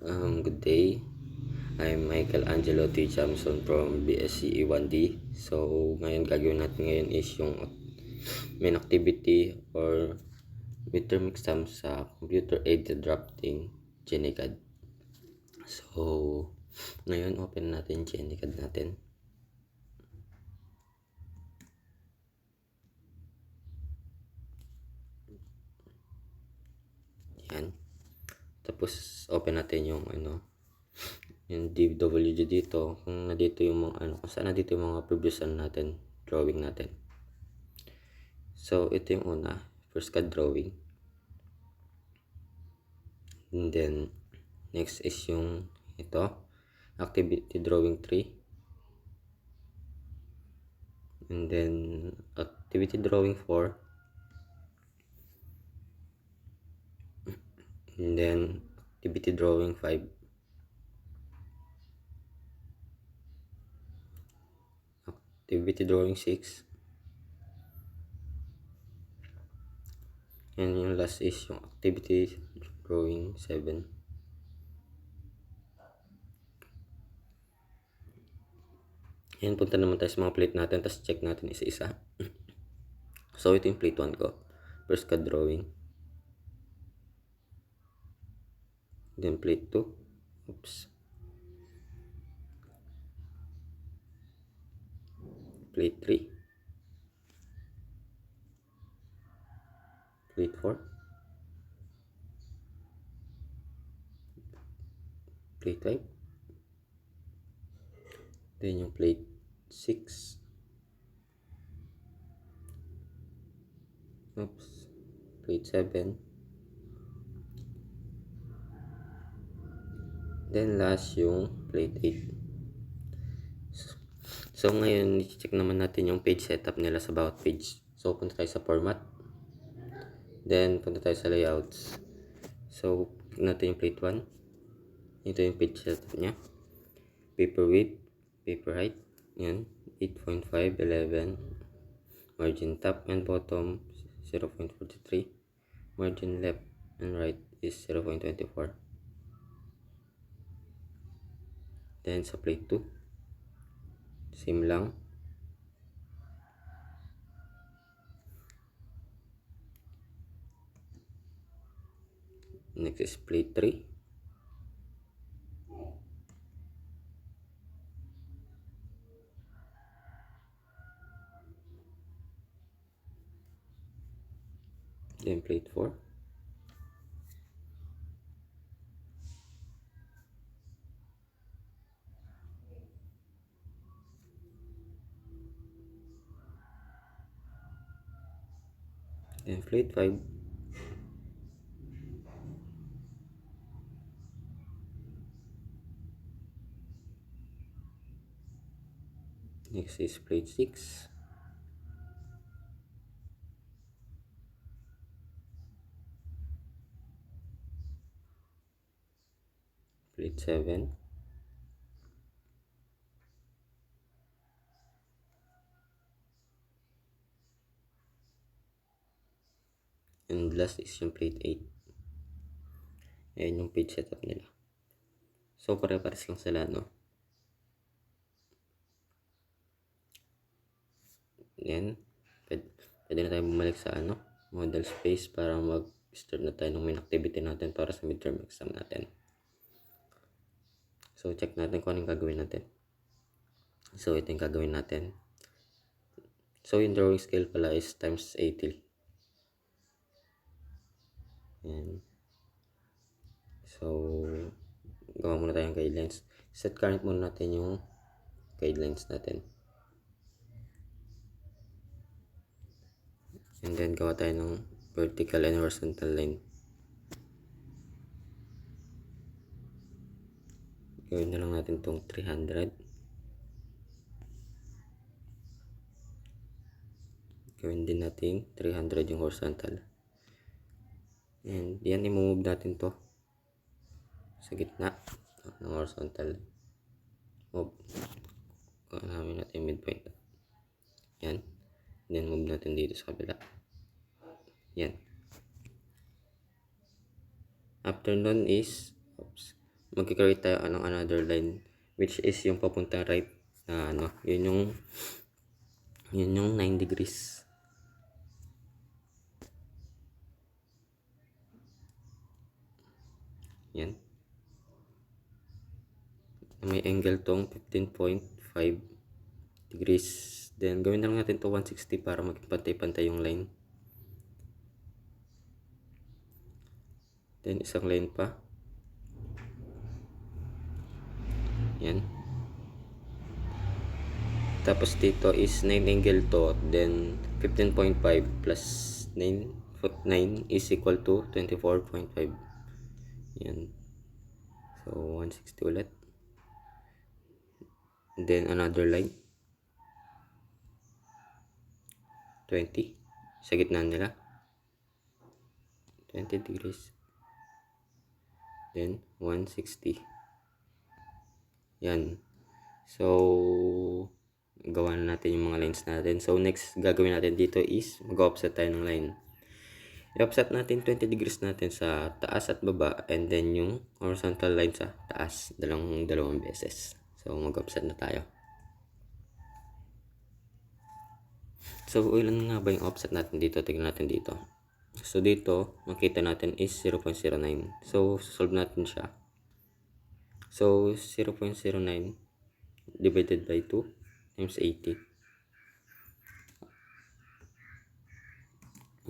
Good day. I'm Michael Angelo T. Jamson from BSCE 1D. So, ngayon gagawin natin ngayon is yung main activity or midterm exam sa computer aided drafting GenieCAD. So, ngayon open natin GenieCAD natin. Yan. Tapos open natin yung yung DWG dito, kung nandito yung mga kung saan nandito yung mga previous natin, drawing natin. So ito yung una, first CAD drawing. And then next is yung ito, activity drawing 3. And then activity drawing 4. And then activity drawing 5. Activity drawing 6. And yung last is yung activity drawing 7. Yan, punta naman tayo sa mga plate natin, tapos check natin isa-isa. So ito yung plate 1 ko, first CAD drawing. Then plate 2, plate 3, plate 4, plate 5, then yung plate 6, plate 7, then last yung plate 8. So ngayon, i-check naman natin yung page setup nila sa bawat page. So punta tayo sa format, then punta tayo sa layouts. So click natin yung plate 1. Ito yung page setup nya. Paper width, paper height, yan, 8.5, 11. Margin top and bottom 0.43. Margin left and right is 0.24. Then sa plate 2, same lang. Next is plate 3. Then plate 4. Then plate 5. Next is plate 6. Plate 7. And last is yung plate 8. Ayan yung page setup nila. So pare-pares lang sila, no? Then pwede na tayo bumalik sa model space para mag-start na tayo ng main activity natin para sa midterm exam natin. So check natin kung anong gagawin natin. So ito yung gagawin natin. So yung drawing scale pala is times 80. Yan. So gawa muna tayong guidelines. Set current muna natin yung guidelines natin. And then gawa tayo ng vertical and horizontal line. Gawin na lang natin itong 300. Gawin din natin 300 yung horizontal. And yan, i-move natin to sa gitna ng horizontal. Move. Namin natin midpoint. Yan. Then move natin dito sa kabila. Yan. After nun is magkikreate tayo ng another line, which is yung papunta right na yun yung 9 degrees. Yan. May angle tong 15.5 degrees. Then, gawin na lang natin to 160 para maging pantay-pantay yung line. Then, isang line pa. Yan. Tapos, dito is 9 angle to. Then, 15.5 plus 9 is equal to 24.5. Yan. So, 160 ulit. Then, another line. 20. Sa gitna nila. 20 degrees. Then, 160. Yan. So, gawa na natin yung mga lines natin. So, next gagawin natin dito is mag-offset tayo ng line. I-offset natin 20 degrees natin sa taas at baba, and then yung horizontal line sa taas dalawang beses. So, mag-offset na tayo. So, ilan nga ba yung offset natin dito? Tignan natin dito. So, dito, makita natin is 0.09. So, solve natin siya. So, 0.09 divided by 2 times 80.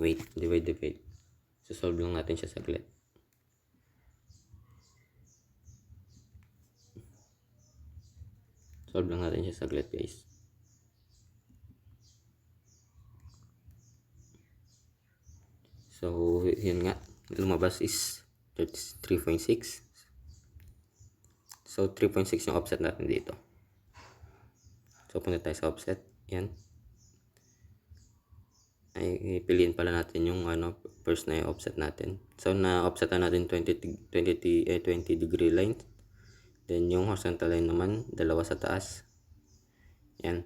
Wait, divide. So, solve lang natin siya saglit. Solve lang natin siya saglit, guys. So, yun nga. Lumabas is 3.6. So, 3.6 yung offset natin dito. So, punta tayo sa offset. Yan. Ay, piliin pala natin yung first na yung offset natin. So, na-offset natin 20 degree line. Then, yung horizontal line naman, dalawa sa taas. Yan.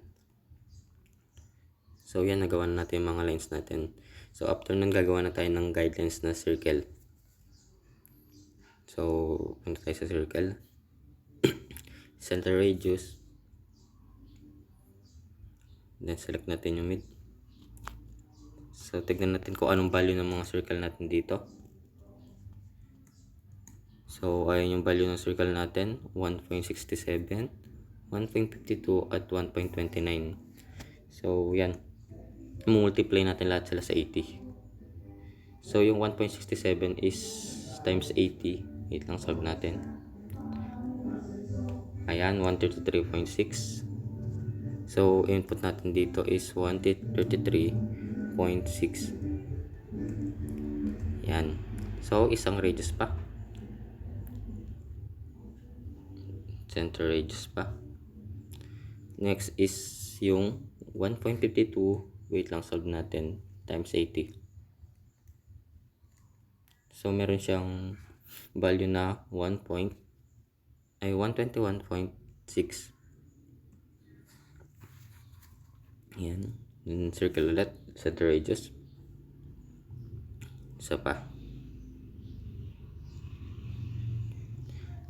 So, yan, nagawa na natin yung mga lines natin. So, after nun, gagawa na tayo ng guidelines na circle. So, punta tayo sa circle. Center radius. Then, select natin yung mid. So, tignan natin kung anong value ng mga circle natin dito. So, ayun yung value ng circle natin. 1.67, 1.52, at 1.29. So, yan. Multiply natin lahat sila sa 80. So, yung 1.67 is times 80. Wait lang, solve natin. Ayan, 133.6. So, input natin dito is 133.6. Yan. So, isang radius pa. Center radius pa. Next is yung 1.52. Wait lang, solve natin. Times 80. So, meron siyang value na 121.6. Yan. Then, circle ulit. Center radius. Isa pa.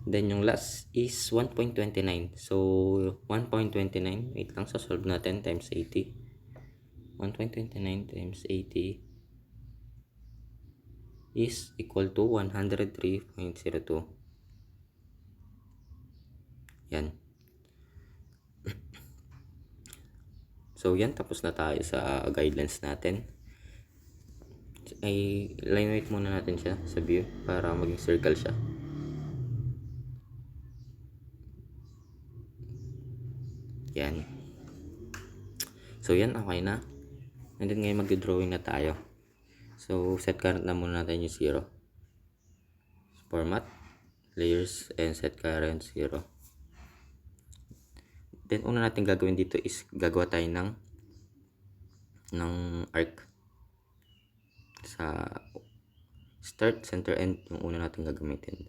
Then, yung last is 1.29. So, 1.29. Wait lang, solve natin. Times 80. 1.29 times 80 is equal to 103.02. Yan. So, yan. Tapos na tayo sa guidelines natin. Ay, line weight muna natin siya sa view para maging circle siya. Yan. So, yan. Okay na. And then, ngayon mag-drawing na tayo. So, set current na muna natin yung 0. Format, layers, and set current 0. Then, una natin gagawin dito is gagawa tayo ng arc. Sa start, center, end, yung una natin gagamitin.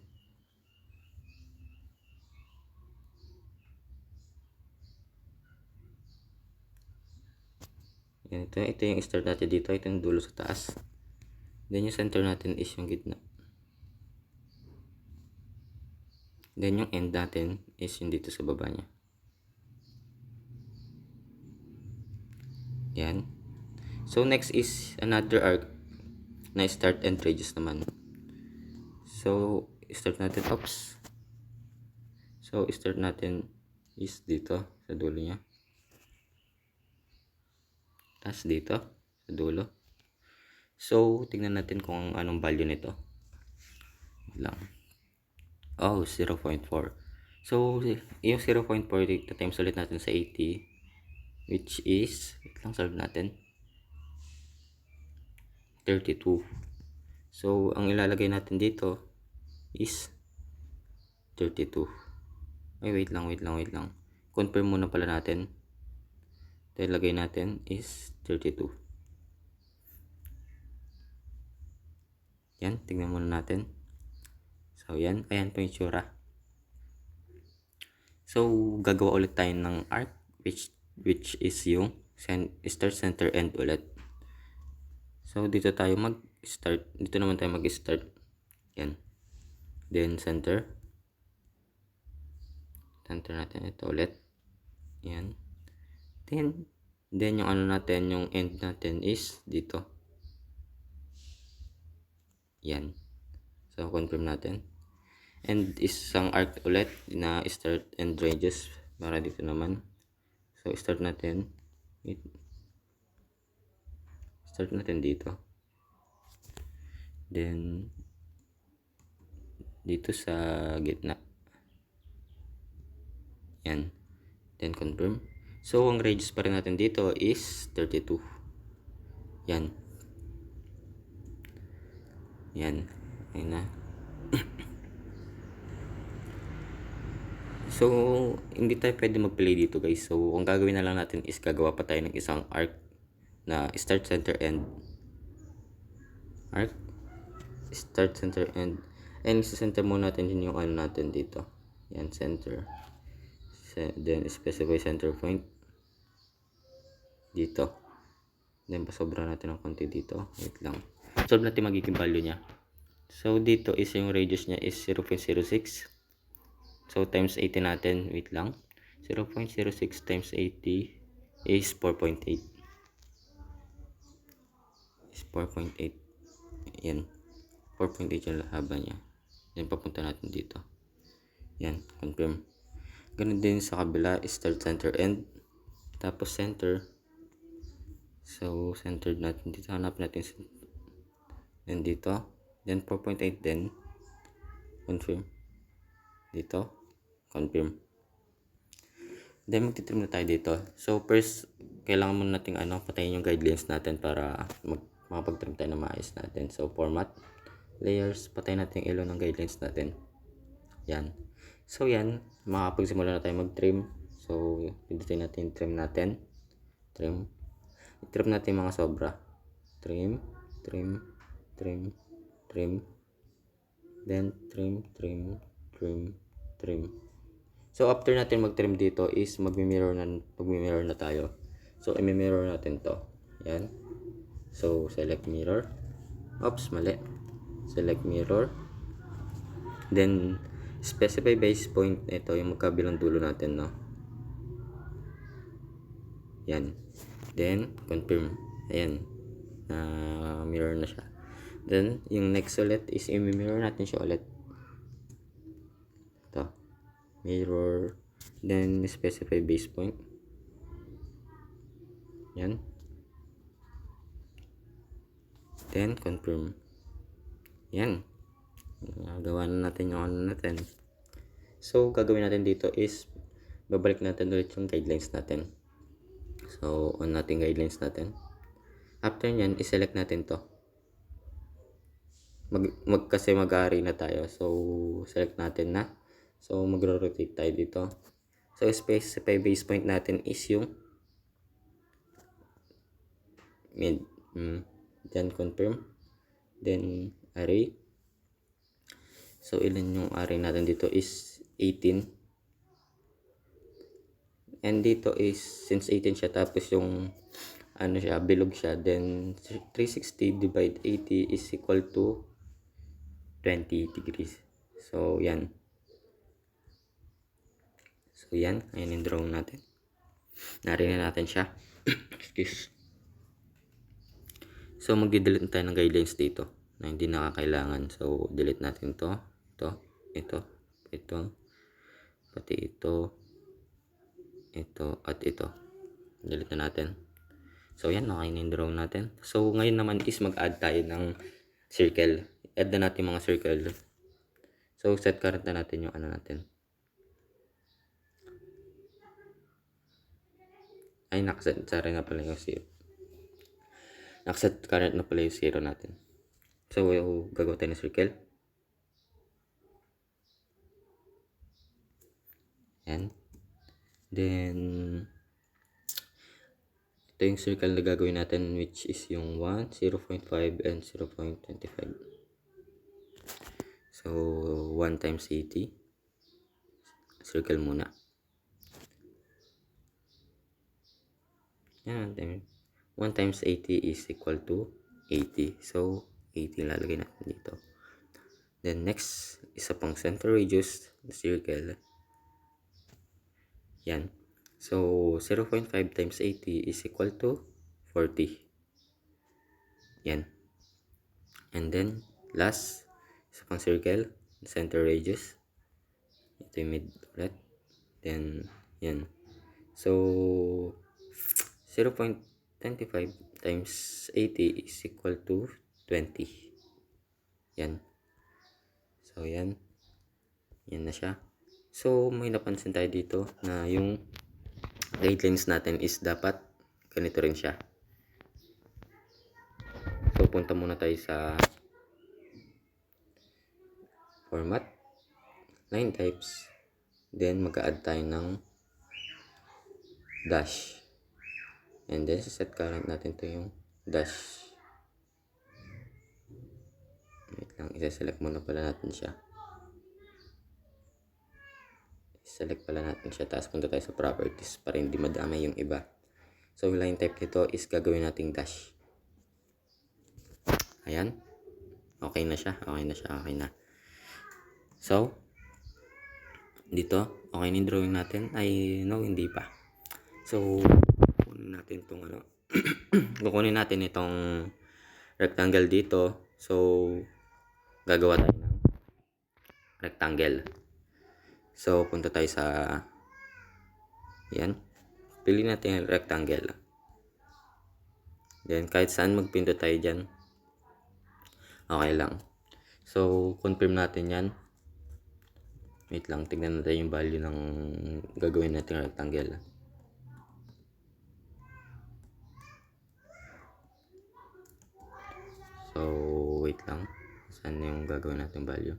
Yan, ito yung start natin dito. Ito yung dulo sa taas. Then yung center natin is yung gitna. Then yung end natin is yung dito sa baba niya. Yan. So next is another arc na start and radius naman. So start natin, So start natin is dito sa dulo niya. Tapos dito sa dulo. So tingnan natin kung anong value nito. Lang. Oh, 0.4. So yung 0.4 dito times ulit natin sa 80, which is, wait lang, solve natin, 32. So ang ilalagay natin dito is 32. Ay, wait lang. Confirm muna pala natin. Ito ilagay natin is 32. Yan, tingnan muna natin. So yan, ayan po yung tsura. So gagawa ulit tayo ng arc, which is yung start, center, end ulit. So dito tayo mag-start. Dito naman tayo mag-start. Yan. Then center. Center natin ito ulit. Yan. Then yung ano natin, yung end natin is dito. Yan. So confirm natin. And isang arc ulit na start and radius para dito naman. So start natin. Start natin dito. Then dito sa gitna. Yan. Then confirm. So ang radius pa rin natin dito is 32. Yan. Yan. Ayun na. So hindi tayo pwede mag-play dito, guys. So ang gagawin na lang natin is gagawa pa tayo ng isang arc na start, center, end. Arc, start, center, end. And isa-center muna natin din yung ano natin dito. Yan, center. Then specify center point dito. Then pasobra natin ng konti dito. Wait lang. Solve natin magiging value niya. So dito is yung radius niya is 0.06. So times 80 natin. Wait lang. 0.06 times 80 is 4.8. Is 4.8. Yan. 4.8 yung haba niya. Then papunta natin dito. Yan. Confirm. Ganun din sa kabila. Start, center, end. Tapos center. So centered natin dito. Hanap natin. Then dito. Then 4.8 din. Confirm. Dito. Confirm. Then magtitrim na tayo dito. So first, kailangan muna natin patayin yung guidelines natin para makapag-trim tayo na maayos natin. So format, layers, patayin natin yung ilaw ng guidelines natin. Yan. So yan, makapagsimula na tayo mag-trim. So pindutin natin yung trim natin. Trim. I-trim natin yung mga sobra. Trim, trim, trim, trim. Then trim, trim, trim, trim. So after natin mag-trim dito is magmi-mirror na tayo. So i-mirror natin to. Yan. So select mirror. Oops, mali. Select mirror. Then specify base point, ito yung magkabilang dulo natin, no. Yan. Then confirm. Ayan. Mirror na siya. Then yung next ulit is i-mirror natin siya ulit. Ito. Mirror. Then specify base point. Yan. Then confirm. Yan. Gawa na natin yung ano natin. So gagawin natin dito is babalik natin ulit yung guidelines natin. So on natin guidelines natin. After nyan, i-select natin to. Kasi mag-aari na tayo. So select natin na. So magro-rotate tayo dito. So specify base point natin is yung mid. Then confirm. Then array. So ilan yung array natin dito is 18. And dito is since 18 siya, tapos yung siya, bilog siya, then 360 divide 80 is equal to 20 degrees. So yan. So yan, ayan yung drawing natin. Narinig natin siya. Excuse. So magdi-delete tayo ng guidelines dito na hindi nakakailangan. So delete natin ito, pati ito, at ito. Delete na natin. So yan, okay na yung drawing natin. So ngayon naman is mag-add tayo ng circle. Add na natin mga circle. So set current na natin yung ano natin. Ay, nakaset. Sorry nga pala yung 0. Nakaset current na pala yung 0 natin. So gagawa tayo ng circle. Yan. Then ito yung circle na gagawin natin, which is yung 1, 0.5, and 0.25. So 1 times 80. Circle muna. Yan. 1 times 80 is equal to 80. So 80 lalagay natin dito. Then next, isa pang center radius na circle. Yan. So 0.5 times 80 is equal to 40. Yan. And then last, isa pang circle, center radius. Ito yung mid ulit. Then yan. So 0.25 times 80 is equal to 20. Yan. So yan. Yan na siya. So may napansin tayo dito na yung guidelines natin is dapat ganito rin siya. So punta muna tayo sa format, line types, then mag-add tayo ng dash, and then sa set current natin to yung dash. Wait lang, isa-select muna pala natin siya. Select pala natin siya, tapos punta tayo sa properties para hindi madamay yung iba. So line type nito is gagawin nating dash. Ayan. Okay na siya. So dito, okay na yung drawing natin. Ay, no, hindi pa. So kukunin natin itong kukunin natin itong rectangle dito. So gagawa tayo ng rectangle. So punta tayo sa yan. Pili natin yung rectangle. Then kahit saan magpindot tayo dyan. Okay lang. So confirm natin yan. Wait lang, tignan natin yung value ng gagawin natin rectangle. So wait lang. Saan yung gagawin natin value?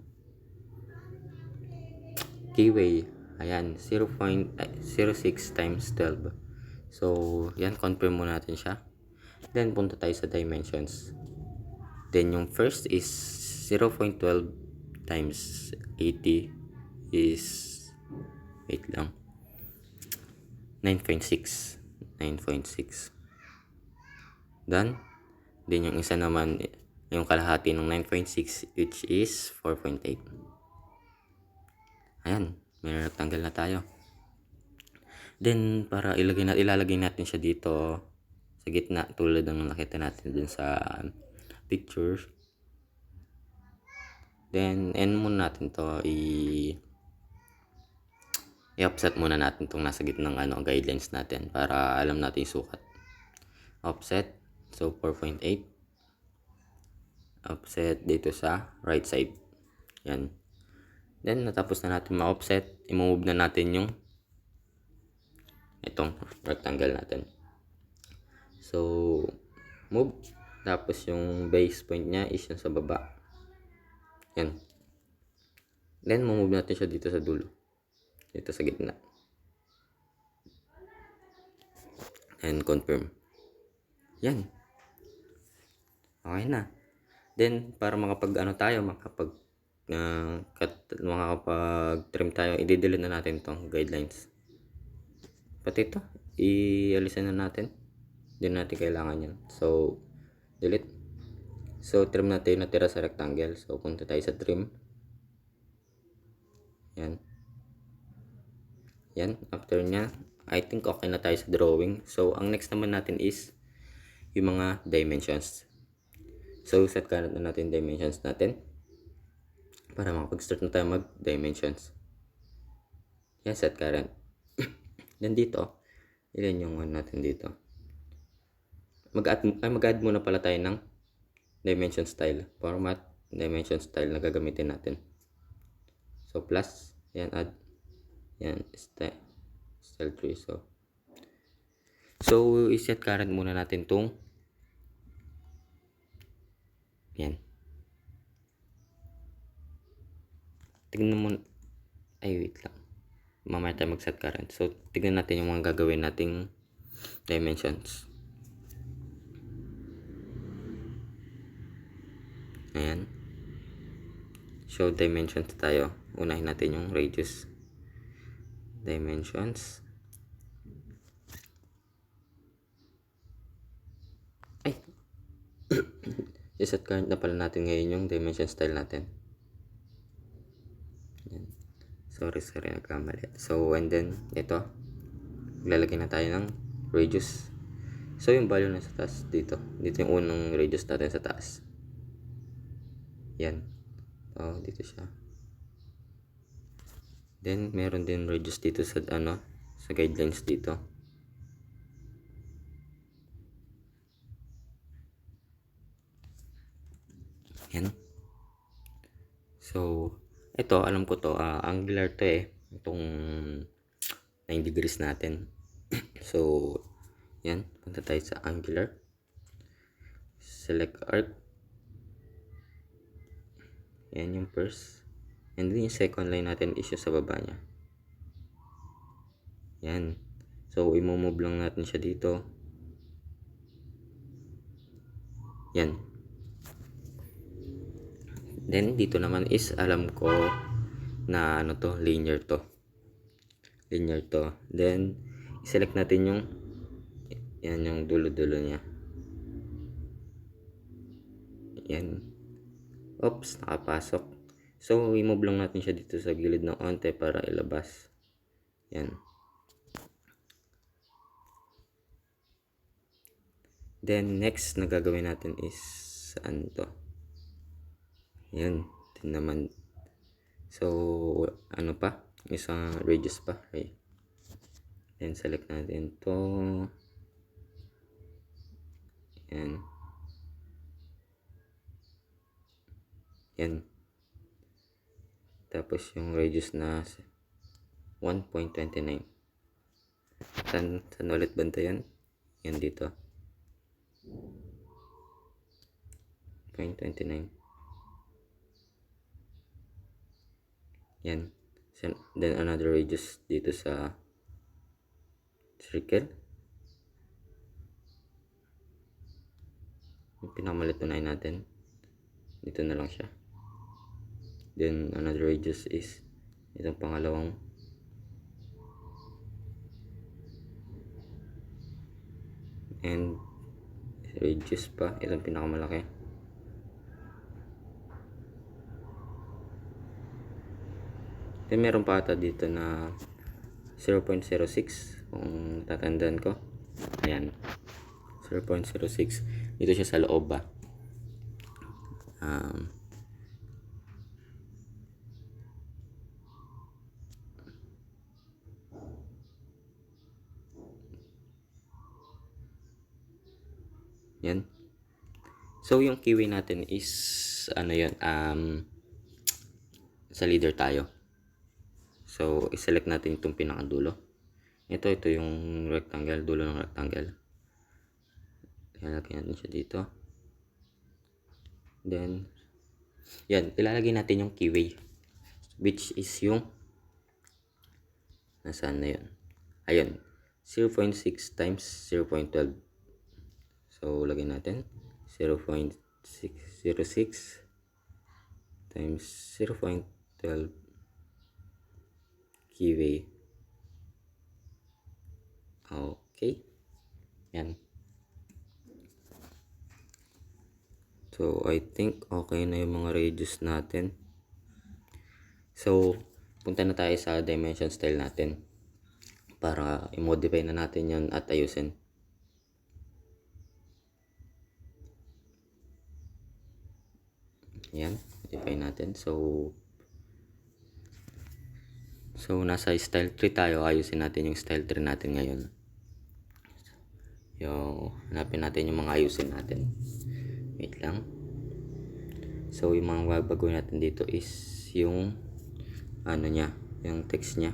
Keyway. Ayan, 0.06 times 12. So, yan, confirm muna natin siya. Then, punta tayo sa dimensions. Then, yung first is 0.12 times 80 is, wait lang, 9.6. Done. Then, yung isa naman, yung kalahati ng 9.6, which is 4.8. Ayan, may rectangle na tayo. Then, para ilalagay natin siya dito sa gitna, tulad ng nakita natin dun sa picture. Then, end muna natin to, i-offset muna natin itong nasa gitna ng guidelines natin para alam natin yung sukat. Offset, so 4.8. Offset dito sa right side. Yan. Then, natapos na natin ma-offset, i-move na natin yung itong rectangle natin. So, move. Tapos yung base point niya is yung sa baba. Yan. Then, move natin siya dito sa dulo. Dito sa gitna. And confirm. Yan. Okay na. Then, para makapag-trim tayo, i-delete na natin itong guidelines. Pati ito, i-alisan na natin. Hindi natin kailangan yan. So, delete. So, trim natin yung natira sa rectangle. So, punta tayo sa trim. Yan. Yan, after nya, I think okay na tayo sa drawing. So, ang next naman natin is yung mga dimensions. So, set current na natin dimensions natin para makapag-start na tayo mag-dimensions. Yan, set current. Then dito, ilan yung one natin dito. Mag-add muna pala tayo ng dimension style. Format, dimension style na gagamitin natin. So, plus, yan, add. Yan, style 3. So, iset current muna natin tong yan. Tignan mo. Ay, wait lang. Mamaya tayo mag-set current. So, tignan natin yung mga gagawin nating dimensions. Ayan. Show dimensions tayo. Unahin natin yung radius. Dimensions. Ay! Iset current na pala natin ngayon yung dimension style natin. Ayan. Sorry, nagkamali. So, and then, ito. Lalagay na tayo ng radius. So, yung value na sa taas dito. Dito yung unang radius natin sa taas. Yan. So, dito siya. Then, meron din radius dito sa, sa guidelines dito. Yan. So, ito, alam ko to, angular to itong 9 degrees natin. So, yan, punta tayo sa angular. Select arc. Yan yung first. And then yung second line natin is yung sa baba niya. Yan. So, i-move lang natin siya dito. Yan. Then, dito naman is, alam ko na linear to. Linear to. Then, i-select natin yung yan yung dulo-dulo niya. Yan. Oops, nakapasok. So, i-move lang natin siya dito sa gilid ng onte para ilabas. Yan. Then, next na gagawin natin is, saan to? Yan. Din naman. So, ano pa? Isang radius pa. Okay. Then, select natin to. Yan. Yan. Tapos yung radius na 1.29. Saan ulit banda yan? Yan dito. 0.29. Yan. Then another radius dito sa circle. Yung pinakamalit unahin natin. Dito na lang siya. Then another radius is itong pangalawang and radius pa itong pinakamalaki. Then meron pa ata dito na 0.06 kung tatandaan ko. Ayan. 0.06. Dito siya sa loob ba. Yan. So, yung keyway natin is, yun, sa leader tayo. So, i-select natin itong pinakadulo. Ito yung rectangle, dulo ng rectangle. Ilalagay natin siya dito. Then, yan, ilalagay natin yung keyway. Which is yung, nasaan na yun? Ayun, 0.6 times 0.12. So, lagay natin 0.606 times 0.12 keyway. Okay. Yan. So, I think okay na yung mga radius natin. So, punta na tayo sa dimension style natin. para i-modify na natin yan at ayusin. Yan, modify natin. So nasa style tree tayo. Ayusin natin yung style tree natin ngayon. Hanapin natin yung mga ayusin natin. Wait lang. So yung mga babago natin dito is yung yung text niya.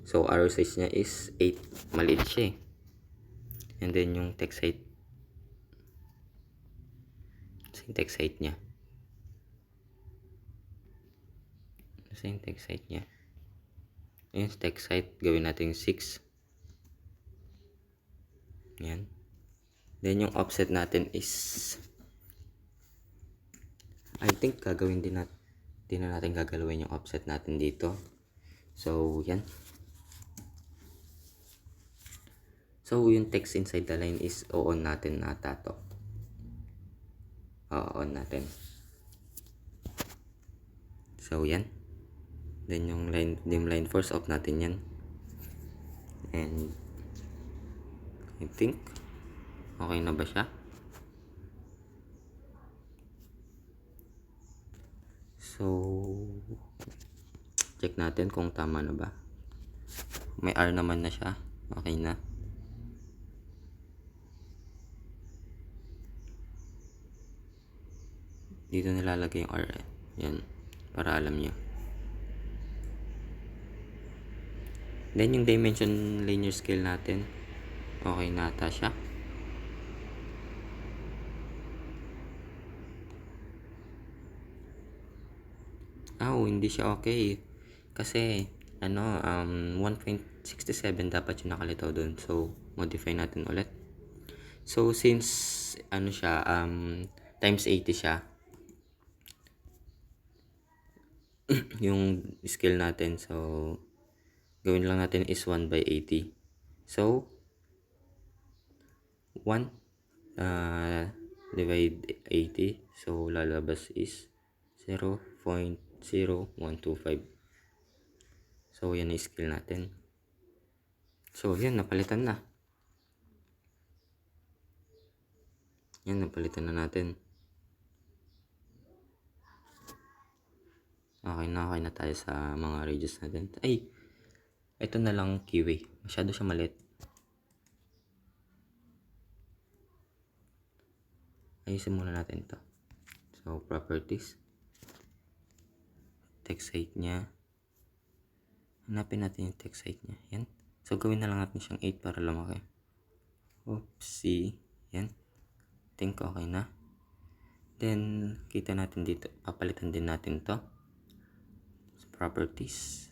So arrow size niya is 8. Maliit siya eh. And then yung text height. Yung text height niya. Yung text height niya. Yung text height gawin natin 6. Yan. Then yung offset natin is I think gagawin din na natin gagalawin yung offset natin dito. So yan. So yung text inside the line is on natin na tato. On natin. So yan. Then yung dim line force off natin yan. And I think okay na ba siya? So check natin kung tama na ba. May R naman na siya. Okay na. Dito nilalagay yung R. Yan. Para alam nyo. Then yung dimension linear scale natin. Okay na ata siya. Hindi siya okay. Kasi 1.67 dapat yung nakalitaw doon. So modify natin ulit. So since siya times 80 siya. Yung scale natin. So gawin lang natin is 1 by 80. So 1 divide 80. So lalabas is 0.0125. So yan ang scale natin. So yan, napalitan na. Yan, napalitan na natin. Okay na tayo sa mga radius natin. Ay, ito na lang keyway. Masyado siya maliit. Ayusin muna natin to. So properties. Text height niya. Hanapin natin yung text height niya. Yan. So gawin na lang natin siyang 8 para lumaki. Oopsie. Yan. Think okay na. Then kita natin dito. Papalitan din natin to. So, properties.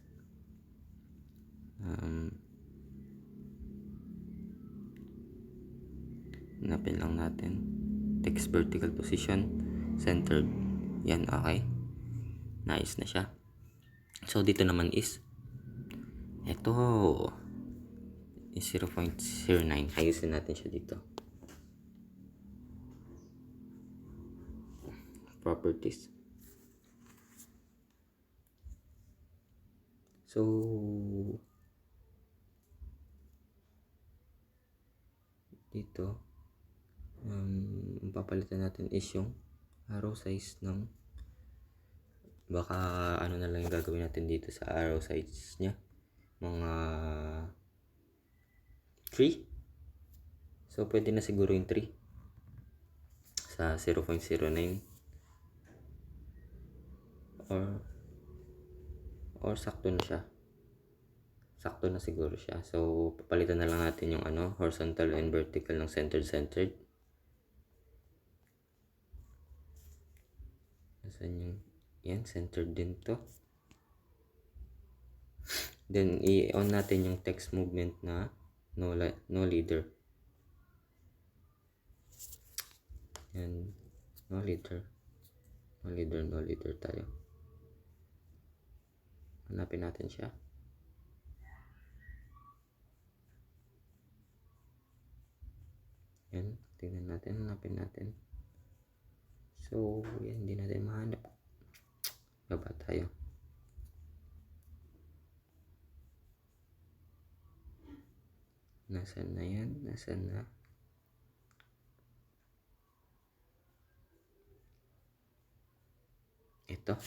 Hanapin lang natin. Text vertical position. Centered. Yan. Okay. Nice na siya. So dito naman is ito is 0.09. Ayusin natin siya dito. Properties. So dito ang papalitan natin is yung arrow size ng baka na lang yung gagawin natin dito sa arrow size nya, mga 3. So pwede na siguro yung 3 sa 0.09 or sakto na siya. Sakto na siguro siya. So papalitan na lang natin yung horizontal and vertical ng centered. Nasaan yung yan, centered din to. Then i-on natin yung text movement na no leader. Yan, no leader tayo. Hanapin natin siya. Yan, tingnan natin, hanapin natin. So yan, hindi natin mahanap. Baba tayo. Nasaan na yan? Nasaan na? Ito.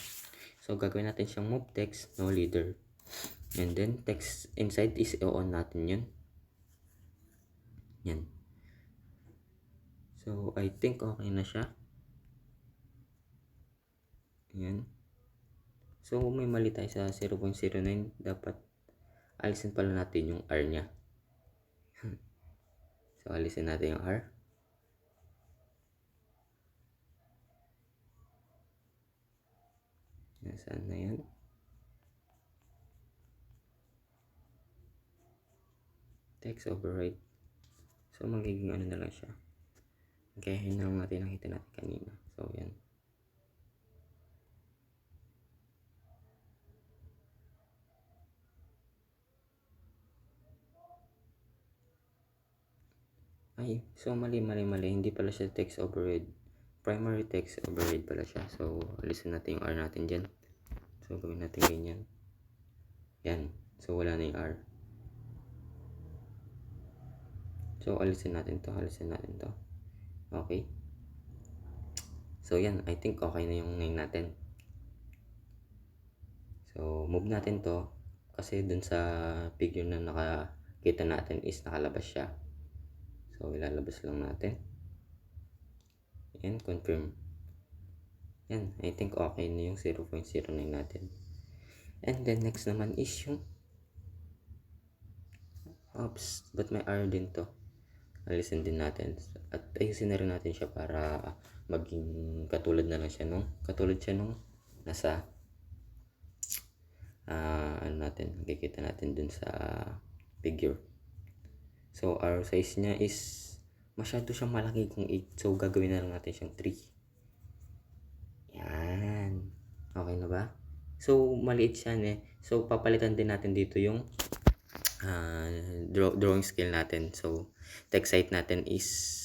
So, gagawin natin siyang move text, no leader. And then, text inside is i-on natin yun. Yan. So, I think okay na siya. Yan. So, may mali tayo sa 0.09. Dapat alisin pala natin yung R niya. So, alisin natin yung R. Nasaan na yan? Text override. So, magiging ano na lang siya. Okay, yun lang natin nakita natin kanina. So, yan. Ay, so mali. Hindi pala siya text override. Primary text override pala siya. So, alisin natin yung R natin dyan. So, gawin natin ganyan. Yan. So, wala na yung R. So, alisin natin to. Okay. So, yan. I think okay na yung name natin. So, move natin to. Kasi dun sa figure na nakakita natin is nakalabas siya. So, ilalabas lang natin. And confirm. Yan. I think okay na yung 0.09 natin. And then, next naman is yung oops, but may R din to. Alisin din natin. At ayusin na rin natin siya para maging katulad na lang siya nung nasa ano natin, makikita natin dun sa figure. So, our size niya is masyado siyang malaki kung 8. So, gagawin na lang natin siyang 3. Yan. Okay na ba? So, maliit siya eh. So, papalitan din natin dito yung drawing scale natin. So, text height natin is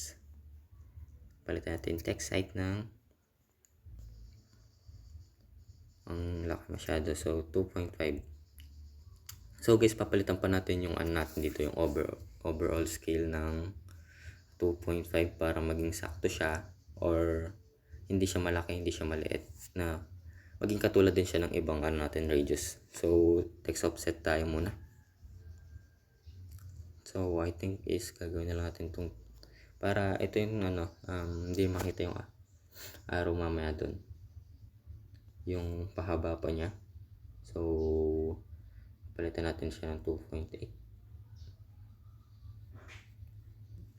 palitan natin text height ng ang laki masyado. So, 2.5. So, guys, papalitan pa natin yung ano natin dito, yung overall scale ng 2.5 para maging sakto siya or hindi siya malaki, hindi siya maliit na maging katulad din siya ng ibang ano natin radius. So, text offset tayo muna. So, I think is gagawin na lang natin itong para ito yung ano, hindi makita yung arrow mamaya dun. Yung pahaba pa niya. So, palitan natin siya ng 2.8.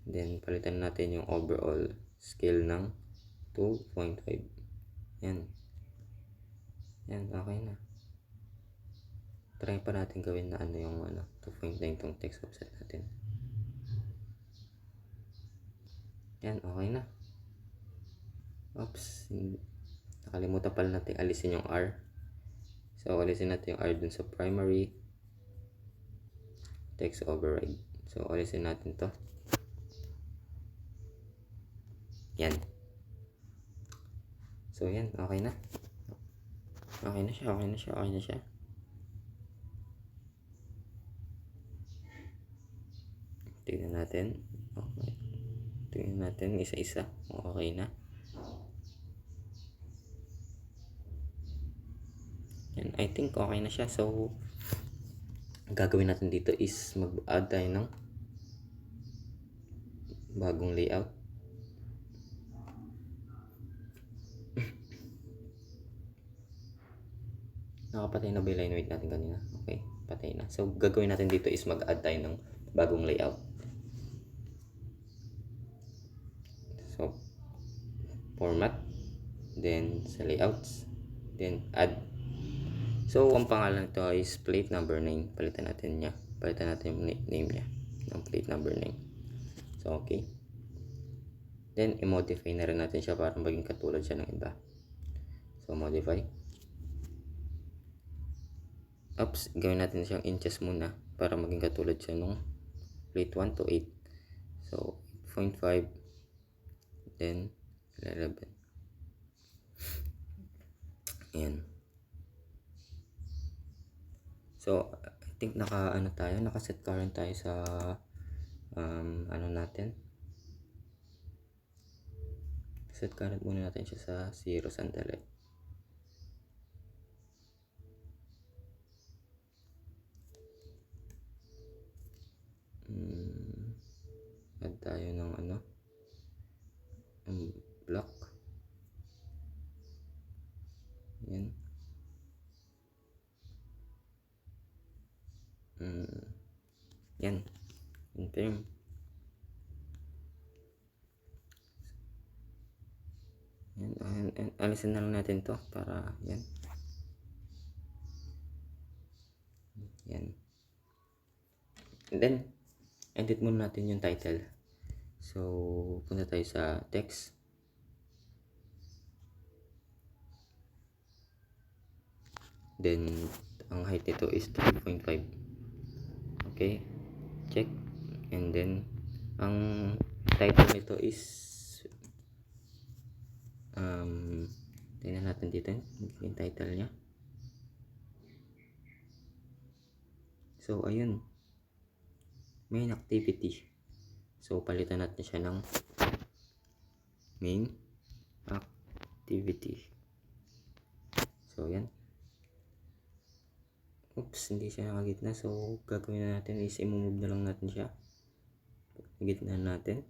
Then, palitan natin yung overall scale ng 2.5. Yan. Yan, okay na. Try pa natin gawin na ano yung 2.9 tong text offset natin. Yan, okay na. Oops, nakalimutan pala natin alisin yung R. So, alisin natin yung R dun sa primary text override. So, alisin natin to. Yan. So, yan, okay na. Okay na siya. Tignan natin. Okay. Tignan natin isa-isa. Okay na. Yan, I think okay na siya. So, gagawin natin dito is mag-add tayo ng bagong layout. Nakapatay na ba yung line weight natin kanina? Okay, patay na. So, gagawin natin dito is mag-add tayo ng bagong layout. So, format, then sa layouts, then add. So, ang pangalan nito is plate number 9. Palitan natin yung name niya ng plate number 9. So, okay. Then, i-modify na rin natin siya para maging katulad siya ng iba. So, modify. Oops, gawin natin siyang inches muna para maging katulad siya nung plate 1 to 8. So, 8.5, then 11. Ayan. So, I think naka-set current tayo sa ano natin, set current muna natin siya sa 0 sandali. Add tayo ng block. Yan. Yan. Confirm. Yan. Alisin na lang natin to para yan. Yan. And then, edit muna natin yung title. So, punta tayo sa text. Then, ang height nito is 3.5. Okay. Check. And then, ang title nito is tingnan natin dito yung title niya. So, ayun. Main activity. So, palitan natin siya ng main activity. So, yan. Oops, hindi siya nakagitna. So, gagawin na natin is i-move na lang natin siya. Gitna natin.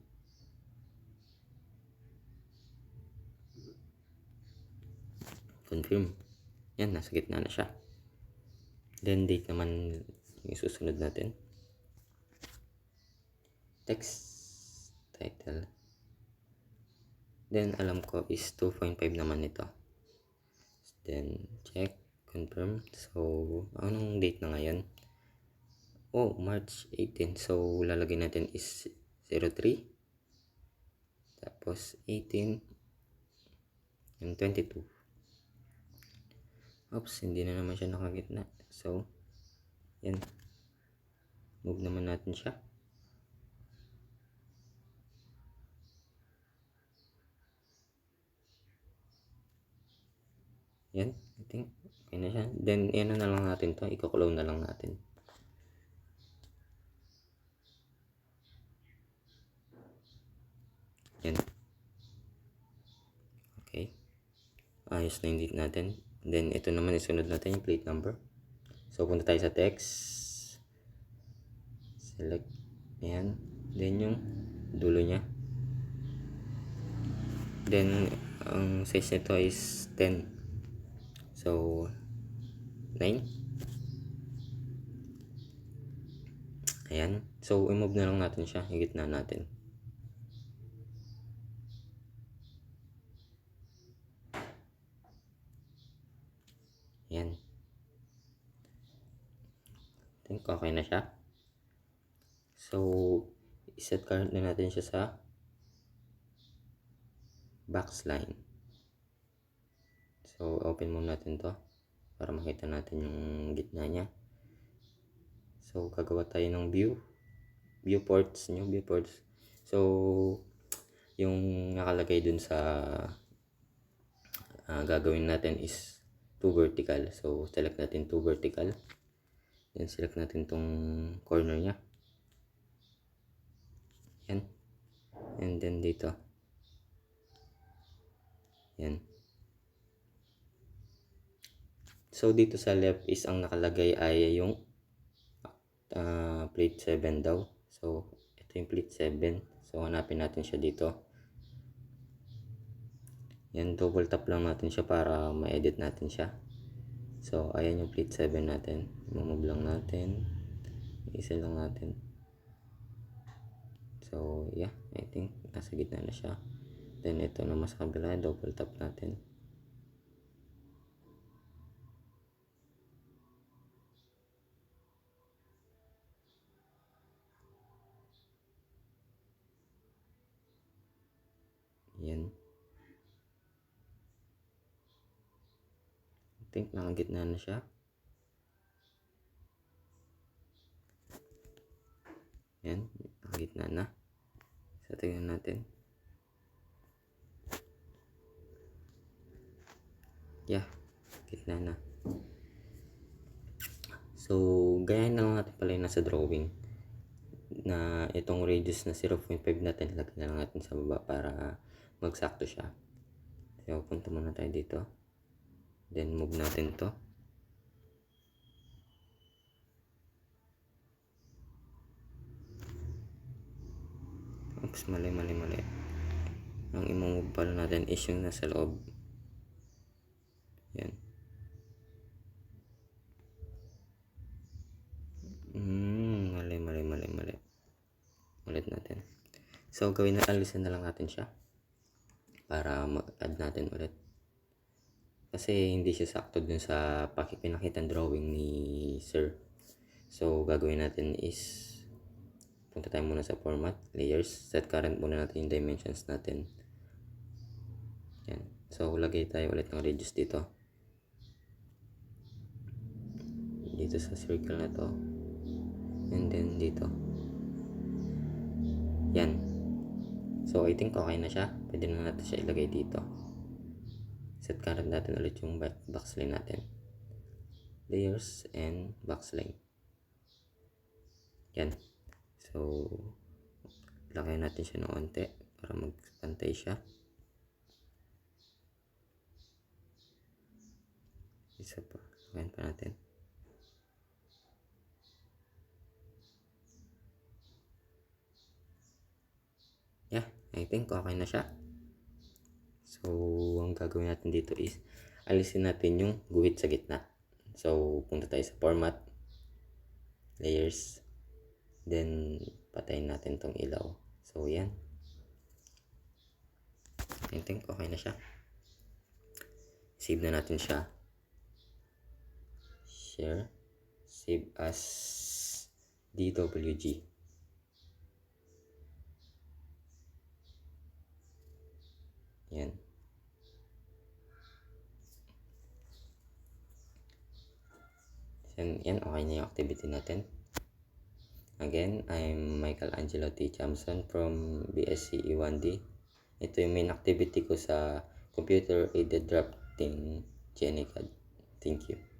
Confirm. Yan, nasa gitna na siya. Then, date naman yung susunod natin. Text title. Then, alam ko is 2.5 naman ito. Then, check. Confirm. So, anong date na ngayon? Oh, March 18. So, lalagay natin is 03. Tapos, 18. And 22. Oops, hindi na naman siya nakagitna. So, yan. Move naman natin siya. Yan, I think okay na siya. Then, ano na lang natin to, i-clone na lang natin. Yan. Okay. Ayos na yung date natin. Then, ito naman isunod natin yung plate number. So, punta tayo sa text. Select. Ayan. Then, yung dulo niya. Then, ang size nito is 10. So, 9. Ayan. So, i-move na lang natin siya. Yung gitna natin. Ayan. I think okay na siya. So, iset current na natin siya sa backline. So, open muna natin to para makita natin yung gitna niya. So, gagawa tayo ng viewports. So, yung nakalagay dun sa gagawin natin is 2 vertical. So, select natin 2 vertical. Then, select natin tong corner niya. Yan. And then, dito. Yan. So, dito sa left is ang nakalagay ay yung plate 7 daw. So, ito yung plate 7. So, hanapin natin siya dito. Yan, double tap lang natin siya para ma-edit natin siya. So, ayan yung plate 7 natin. Move lang natin. Isa lang natin. So, yeah. I think nasa gitna na siya. Then, ito naman sa kabila. Double tap natin. Yan. I think nakagitna na siya. Yan. Nakagitna na. So, tingnan natin. Yeah. Gitna na. So, gayahin na lang natin pala yung nasa drawing. na itong radius na 0.5 natin, lagyan na lang natin sa baba para magsakto siya. So, punta muna tayo dito. Then, move natin to. Oops, mali. Ang imamove pala natin is yung nasa loob. Yan. Mali. Ulit natin. So, alisin na lang natin siya para mag-add natin ulit. Kasi hindi siya sakto dun sa pinakitang drawing ni Sir. So, gagawin natin is punta tayo muna sa format, layers, set current muna natin yung dimensions natin. Yan. So, lagay tayo ulit ng radius dito. Dito sa circle na to. And then dito. Yan. So, I think okay na siya. Pwede na natin siya ilagay dito. Set current natin ulit yung backslide natin. Layers and backslide. Yan. So, lagay natin siya ng onte para magpantay siya. Isa pa. Lagayan pa natin. Yeah, I think okay na siya. So, ang gagawin natin dito is alisin natin yung guhit sa gitna. So, punta tayo sa format, layers, then patayin natin tong ilaw. So, yan. I think okay na siya. Save na natin siya. Share. Save as DWG. Yan. Yan, okay na yung activity natin. Again, I'm Michael Angelo T. Chamson from BSc E1D. Ito yung main activity ko sa Computer Aided Drafting GNA CAD. Thank you.